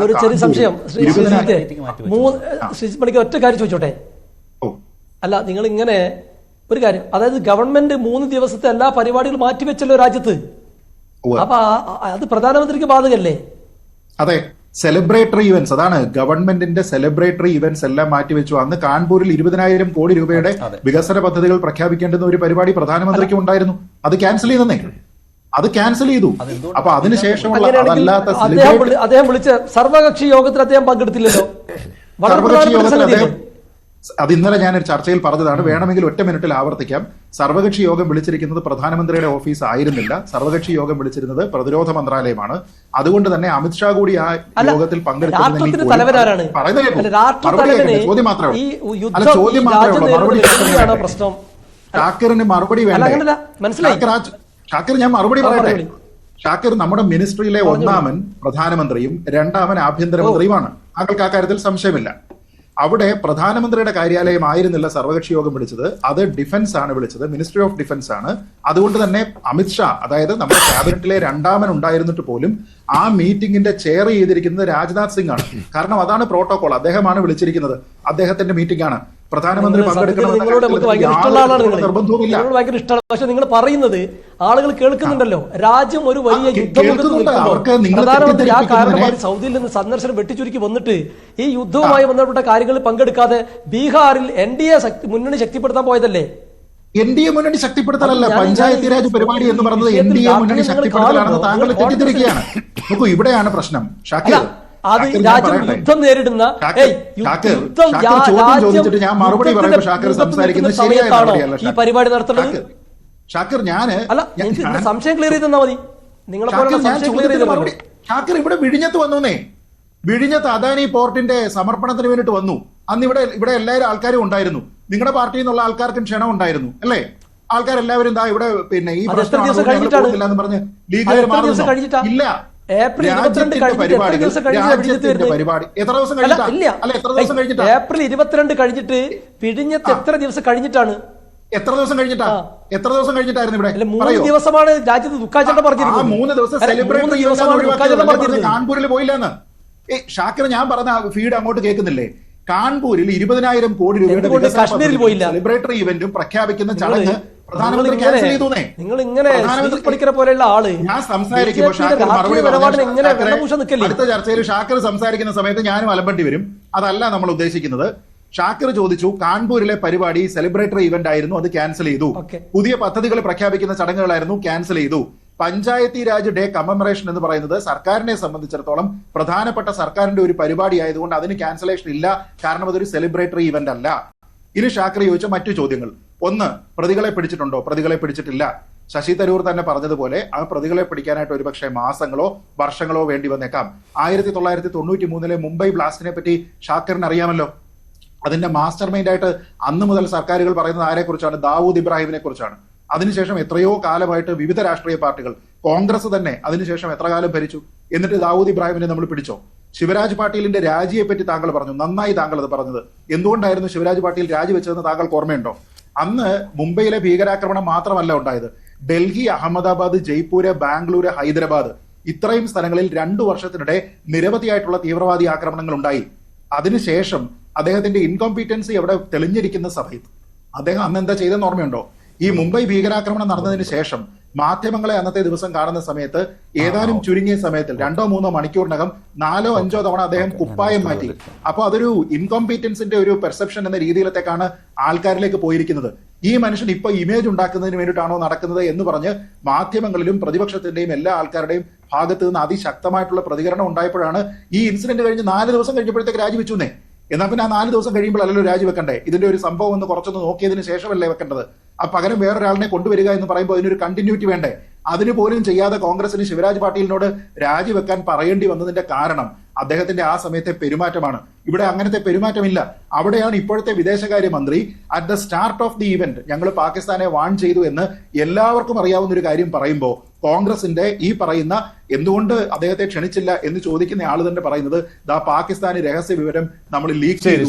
ഒരു ചെറിയ സംശയം ശ്രീജിത്ത് ഒറ്റ കാര്യം ചോദിച്ചോട്ടെ. അല്ല, നിങ്ങൾ ഇങ്ങനെ ഒരു കാര്യം, അതായത് ഗവൺമെന്റ് 3 ദിവസത്തെ എല്ലാ പരിപാടികളും മാറ്റിവെച്ചല്ലോ രാജ്യത്ത്. അപ്പൊ അത് പ്രധാനമന്ത്രിക്ക് ബാധകല്ലേ? അതെ, സെലിബ്രേറ്ററി ഇവന്റ്സ്, അതാണ് ഗവൺമെന്റിന്റെ സെലിബ്രേറ്ററി ഇവന്റ്സ് എല്ലാം മാറ്റിവെച്ചു. അന്ന് കാൺപൂരിൽ 20,000 കോടി രൂപയുടെ വികസന പദ്ധതികൾ പ്രഖ്യാപിക്കേണ്ടുന്ന ഒരു പരിപാടി പ്രധാനമന്ത്രിക്ക് ഉണ്ടായിരുന്നു. അത് ക്യാൻസൽ ചെയ്തേ, അത് ക്യാൻസൽ ചെയ്തു. അപ്പൊ അതിനുശേഷമുള്ള അതല്ലാത്ത അദ്ദേഹം വിളിച്ച സർവകക്ഷി യോഗത്തിൽ അദ്ദേഹം പങ്കെടുത്തില്ലല്ലോ. സർവകക്ഷി യോഗത്തിൽ അദ്ദേഹം, അത് ഇന്നലെ ഞാനൊരു ചർച്ചയിൽ പറഞ്ഞതാണ്, വേണമെങ്കിൽ ഒറ്റ മിനിറ്റിൽ ആവർത്തിക്കാം. സർവകക്ഷി യോഗം വിളിച്ചിരിക്കുന്നത് പ്രധാനമന്ത്രിയുടെ ഓഫീസ് ആയിരുന്നില്ല, സർവകക്ഷി യോഗം വിളിച്ചിരുന്നത് പ്രതിരോധ മന്ത്രാലയമാണ്. അതുകൊണ്ട് തന്നെ അമിത്ഷാ കൂടി ആ യോഗത്തിൽ പങ്കെടുത്തിരുന്നെങ്കിൽ ചോദ്യം മാത്രമേ ഉള്ളൂ, ചോദ്യം മാത്രമേ ഉള്ളൂ, മറുപടി ഷാക്കിറിന് മറുപടി വേണ്ട. ഷാക്കിർ, ഞാൻ മറുപടി പറയട്ടെ. ഷാക്കിർ നമ്മുടെ മിനിസ്ട്രിയിലെ 1ാമൻ പ്രധാനമന്ത്രിയും 2ാമൻ ആഭ്യന്തരമന്ത്രിയുമാണ്. താങ്കൾക്ക് ആ കാര്യത്തിൽ സംശയമില്ല. അവിടെ പ്രധാനമന്ത്രിയുടെ കാര്യാലയം ആയിരുന്നില്ല സർവകക്ഷി യോഗം വിളിച്ചത്, അത് ഡിഫൻസ് ആണ് വിളിച്ചത്, മിനിസ്ട്രി ഓഫ് ഡിഫൻസ് ആണ്. അതുകൊണ്ട് തന്നെ അമിത്ഷാ, അതായത് നമ്മുടെ ക്യാബിനറ്റിലെ 2ാമൻ ഉണ്ടായിരുന്നിട്ട് പോലും ആ മീറ്റിംഗിന്റെ ചെയർ ചെയ്തിരിക്കുന്നത് രാജ്നാഥ് സിംഗ് ആണ്. കാരണം അതാണ് പ്രോട്ടോകോൾ, അദ്ദേഹമാണ് വിളിച്ചിരിക്കുന്നത്, അദ്ദേഹത്തിന്റെ മീറ്റിംഗ് ആണ്. പ്രധാനമന്ത്രി നിർബന്ധവുമില്ല. ഭയങ്കര ഇഷ്ടമാണ്. പക്ഷെ നിങ്ങൾ പറയുന്നത് ആളുകൾ കേൾക്കുന്നുണ്ടല്ലോ, രാജ്യം ഒരു വലിയ പ്രധാനമന്ത്രി ആ കാരണമായി സൗദിയിൽ നിന്ന് സന്ദർശനം വെട്ടിച്ചുരുക്കി വന്നിട്ട് ഈ യുദ്ധവുമായി ബന്ധപ്പെട്ട കാര്യങ്ങളിൽ പങ്കെടുക്കാതെ ബീഹാറിൽ NDA മുന്നണി ശക്തിപ്പെടുത്താൻ പോയതല്ലേ? NDA മുന്നണി ശക്തിപ്പെടുത്തലല്ല, പഞ്ചായത്ത് രാജ് പരിപാടി എന്ന് പറയുന്നത് NDA മുന്നണി ശക്തിപ്പെടുത്തലാണെന്ന് താങ്കൾ തെറ്റിദ്ധരിക്കുകയാണ്. നോക്കൂ, ഇവിടെയാണ് പ്രശ്നം. ഷാക്കിർ, അത് രാജ്യം യുദ്ധം നേരിടുന്ന ചോദിച്ചിട്ട് ഞാൻ മറുപടി പറയുമ്പോൾ ഷാക്കിർ സംസാരിക്കുന്നത് ശരിയായ മറുപടിയല്ല. ഈ പരിപാടി നടത്തുന്നത് ഷാക്കിർ, സംശയം ക്ലിയർ ചെയ്ത് തന്നാ മതി. ഷാക്കിർ ഇവിടെ വിഴിഞ്ഞത്ത് വന്നേ, വിഴിഞ്ഞത്ത് അദാനി പോർട്ടിന്റെ സമർപ്പണത്തിന് വേണ്ടിട്ട് വന്നു. അന്ന് ഇവിടെ എല്ലാവരും ആൾക്കാരും ഉണ്ടായിരുന്നു. നിങ്ങളുടെ പാർട്ടിയിൽ നിന്നുള്ള ആൾക്കാർക്കും ക്ഷണം ഉണ്ടായിരുന്നു അല്ലേ? ആൾക്കാരെല്ലാവരും ഇവിടെ പിന്നെ ഈ പ്രശ്നം പറഞ്ഞ് ലീഗുകാർ മാറുന്നു. ഇല്ല, ഏപ്രിൽ 22 കഴിഞ്ഞിട്ട് പിഴിഞ്ഞത്ത് എത്ര ദിവസം കഴിഞ്ഞിട്ടാണ്? എത്ര ദിവസം കഴിഞ്ഞിട്ടായിരുന്നു ഇവിടെ? 3 ദിവസമാണ് രാജ്യത്ത് ദുഃഖാചരണം പറഞ്ഞിരുന്നത്. 3 ദിവസം കാൺപൂരിൽ പോയില്ലെന്ന്. ഷാക്കിർ, ഞാൻ പറഞ്ഞ ഫീഡ് അങ്ങോട്ട് കേൾക്കുന്നില്ലേ? കാൺപൂരിൽ 20,000 കോടി രൂപയുടെ കാശ്മീരിൽ പോയില്ല. സെലിബ്രേറ്ററി ഇവന്റും പ്രഖ്യാപിക്കുന്ന ചടങ്ങ് പ്രധാനമന്ത്രി ക്യാൻസൽ ചെയ്തു. നിങ്ങൾ ഇങ്ങനെ പഠിക്കുന്ന പോലെയുള്ള ആള് ഞാൻ സംസാരിക്കുമ്പോൾ അടുത്ത ചർച്ചയിൽ ഷാക്കിർ സംസാരിക്കുന്ന സമയത്ത് ഞാനും അലമ്പണ്ടി വരും. അതല്ല നമ്മൾ ഉദ്ദേശിക്കുന്നത്. ഷാക്കിർ ചോദിച്ചു, കാൺപൂരിലെ പരിപാടി സെലിബ്രേറ്ററി ഇവന്റ് ആയിരുന്നു, അത് ക്യാൻസൽ ചെയ്തു. പുതിയ പദ്ധതികൾ പ്രഖ്യാപിക്കുന്ന ചടങ്ങുകളായിരുന്നു, ക്യാൻസൽ ചെയ്തു. പഞ്ചായത്തി രാജ് ഡേ കമ്മമറേഷൻ എന്ന് പറയുന്നത് സർക്കാരിനെ സംബന്ധിച്ചിടത്തോളം പ്രധാനപ്പെട്ട സർക്കാരിന്റെ ഒരു പരിപാടി ആയതുകൊണ്ട് അതിന് ക്യാൻസലേഷൻ ഇല്ല, കാരണം അതൊരു സെലിബ്രേറ്ററി ഇവന്റ് അല്ല. ഇനി ഷാക്കിർ ചോദിച്ച മറ്റു ചോദ്യങ്ങൾ: ഒന്ന്, പ്രതികളെ പിടിച്ചിട്ടുണ്ടോ? പ്രതികളെ പിടിച്ചിട്ടില്ല. ശശി തരൂർ തന്നെ പറഞ്ഞതുപോലെ ആ പ്രതികളെ പിടിക്കാനായിട്ട് ഒരുപക്ഷെ മാസങ്ങളോ വർഷങ്ങളോ വേണ്ടി വന്നേക്കാം. 1993 മുംബൈ ബ്ലാസ്റ്റിനെ പറ്റി ഷാക്കിറിന് അറിയാമല്ലോ. അതിന്റെ മാസ്റ്റർ മൈൻഡ് ആയിട്ട് അന്ന് മുതൽ സർക്കാരുകൾ പറയുന്നത് ആരെക്കുറിച്ചാണ്? ദാവൂദ് ഇബ്രാഹിമിനെ കുറിച്ചാണ്. അതിനുശേഷം എത്രയോ കാലമായിട്ട് വിവിധ രാഷ്ട്രീയ പാർട്ടികൾ, കോൺഗ്രസ് തന്നെ അതിനുശേഷം എത്ര കാലം ഭരിച്ചു, എന്നിട്ട് ദാവൂദ് ഇബ്രാഹിമിനെ നമ്മൾ പിടിച്ചോ? ശിവരാജ് പാട്ടീലിന്റെ രാജിയെ പറ്റി താങ്കൾ പറഞ്ഞു, നന്നായി താങ്കൾ അത് പറഞ്ഞത്. എന്തുകൊണ്ടായിരുന്നു ശിവരാജ് പാട്ടീൽ രാജിവെച്ചതെന്ന് താങ്കൾക്ക് ഓർമ്മയുണ്ടോ? അന്ന് മുംബൈയിലെ ഭീകരാക്രമണം മാത്രമല്ല ഉണ്ടായത്, ഡൽഹി, അഹമ്മദാബാദ്, ജയ്പൂര്, ബാംഗ്ലൂര്, ഹൈദരാബാദ്, ഇത്രയും സ്ഥലങ്ങളിൽ 2 വർഷത്തിനിടെ നിരവധിയായിട്ടുള്ള തീവ്രവാദി ആക്രമണങ്ങൾ ഉണ്ടായി. അതിനുശേഷം അദ്ദേഹത്തിന്റെ ഇൻകോമ്പീറ്റൻസി അവിടെ തെളിഞ്ഞിരിക്കുന്ന സമയത്ത് അദ്ദേഹം അന്ന് എന്താ ചെയ്തെന്ന് ഓർമ്മയുണ്ടോ? ഈ മുംബൈ ഭീകരാക്രമണം നടന്നതിന് ശേഷം മാധ്യമങ്ങളെ അന്നത്തെ ദിവസം കാണുന്ന സമയത്ത് ഏതാനും ചുരുങ്ങിയ സമയത്തിൽ 2-3 മണിക്കൂറിനകം 4-5 തവണ അദ്ദേഹം കുപ്പായം മാറ്റി. അപ്പൊ അതൊരു ഇൻകോമ്പീറ്റൻസിന്റെ ഒരു പെർസെപ്ഷൻ എന്ന രീതിയിലത്തേക്കാണ് ആൾക്കാരിലേക്ക് പോയിരിക്കുന്നത്. ഈ മനുഷ്യൻ ഇപ്പൊ ഇമേജ് ഉണ്ടാക്കുന്നതിന് വേണ്ടിയിട്ടാണോ നടക്കുന്നത് എന്ന് പറഞ്ഞ് മാധ്യമങ്ങളിലും പ്രതിപക്ഷത്തിന്റെയും എല്ലാ ആൾക്കാരുടെയും ഭാഗത്ത് നിന്ന് അതിശക്തമായിട്ടുള്ള പ്രതികരണം ഉണ്ടായപ്പോഴാണ് ഈ ഇൻസിഡന്റ് കഴിഞ്ഞ് 4 ദിവസം കഴിഞ്ഞപ്പോഴത്തേക്ക് രാജിവെച്ചുന്നേ. എന്നാൽ പിന്നെ ആ 4 ദിവസം കഴിയുമ്പോഴല്ലോ രാജിവെക്കണ്ടേ? ഇതിന്റെ ഒരു സംഭവം ഒന്ന് കുറച്ചൊന്ന് നോക്കിയതിന് ശേഷമല്ലേ വെക്കേണ്ടത്? ആ പകരം വേറൊരാളിനെ കൊണ്ടുവരിക എന്ന് പറയുമ്പോൾ അതിനൊരു കണ്ടിന്യൂറ്റി വേണ്ടേ? അതിന് പോലും ചെയ്യാതെ കോൺഗ്രസിന് ശിവരാജ് പാട്ടീലിനോട് രാജിവെക്കാൻ പറയേണ്ടി വന്നതിന്റെ കാരണം അദ്ദേഹത്തിന്റെ ആ സമയത്തെ പെരുമാറ്റമാണ്. ഇവിടെ അങ്ങനത്തെ പെരുമാറ്റമില്ല. അവിടെയാണ് ഇപ്പോഴത്തെ വിദേശകാര്യമന്ത്രി at the start of the event ഞങ്ങൾ പാകിസ്ഥാനെ വാൺ ചെയ്തു എന്ന് എല്ലാവർക്കും അറിയാവുന്ന ഒരു കാര്യം പറയുമ്പോൾ കോൺഗ്രസിന്റെ ഈ പറയുന്ന എന്തുകൊണ്ട് അദ്ദേഹത്തെ ക്ഷണിച്ചില്ല എന്ന് ചോദിക്കുന്ന ആള് തന്നെ പറയുന്നത് പാകിസ്ഥാന് രഹസ്യ വിവരം നമ്മൾ ലീക്ക് ചെയ്തു.